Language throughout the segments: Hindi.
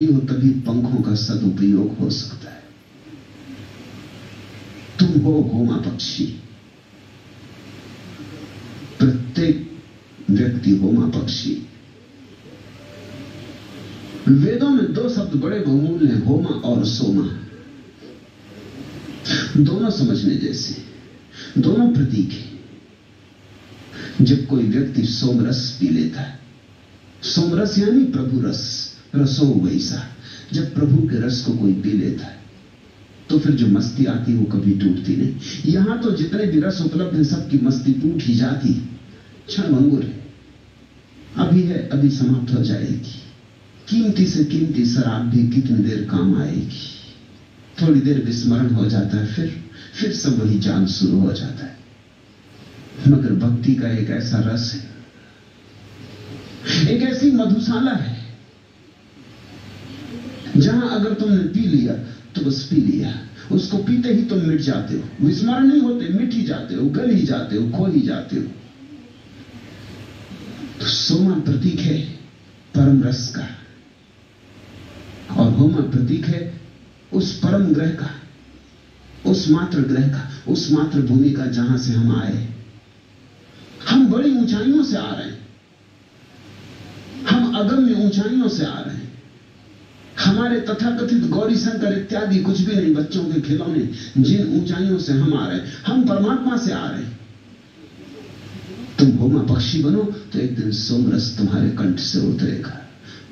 हो तभी पंखों का सदुपयोग हो सकता है। तुम हो होमा पक्षी, प्रत्येक व्यक्ति होमा पक्षी। वेदों में दो शब्द बड़े बहुमूल्य हैं, होमा और सोमा। दोनों समझने जैसे, दोनों प्रतीक हैं। जब कोई व्यक्ति सोमरस पी लेता है, सोमरस यानी प्रभु रस, रसो वैसा, जब प्रभु के रस को कोई पी लेता है तो फिर जो मस्ती आती वो कभी टूटती नहीं। यहां तो जितने भी रस उपलब्ध हैं सबकी मस्ती टूट ही जाती, क्षणभंगुर है, अभी है अभी समाप्त हो जाएगी। कीमती से कीमती शराब भी कितनी देर काम आएगी, थोड़ी देर विस्मरण हो जाता है, फिर सब वही जाल शुरू हो जाता है। मगर भक्ति का एक ऐसा रस है, एक ऐसी मधुशाला है जहां अगर तुमने पी लिया तो बस पी लिया, उसको पीते ही तुम मिट जाते हो, विस्मरण नहीं होते, मिट ही जाते हो, गल ही जाते हो, खो ही जाते हो। तो सोमा प्रतीक है परम रस का और होमा प्रतीक है उस परम ग्रह का, उस मात्र ग्रह का, उस मात्र भूमि का जहां से हम आए। हम बड़ी ऊंचाइयों से आ रहे हैं, हम अगम्य ऊंचाइयों से आ रहे हैं। हमारे तथाकथित गौरी शंकर इत्यादि कुछ भी नहीं, बच्चों के खिलौने, जिन ऊंचाइयों से हम आ रहे हैं, हम परमात्मा से आ रहे हैं। तुम होमा पक्षी बनो तो एक दिन सोमरस तुम्हारे कंठ से उतरेगा,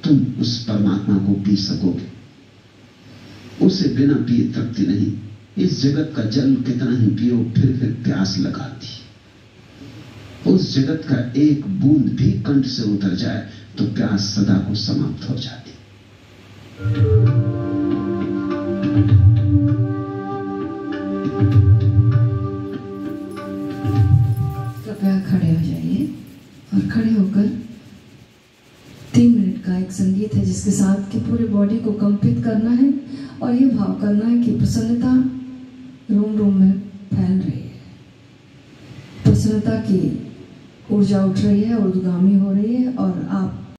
तुम उस परमात्मा को पी सकोगे। उसे बिना पिए तृप्ति नहीं। इस जगत का जल कितना ही पियो फिर प्यास लगाती। उस जगत का एक बूंद भी कंठ से उतर जाए तो प्यास सदा को समाप्त हो जाती। कृपया खड़े हो जाइए और खड़े होकर 3 मिनट का एक संगीत है जिसके साथ कि पूरे बॉडी को कंपित करना है और ये भाव करना है कि प्रसन्नता रूम रूम में फैल रही है। प्रसन्नता की ऊर्जा उठ रही है, ऊर्ध्वगामी हो रही है और आप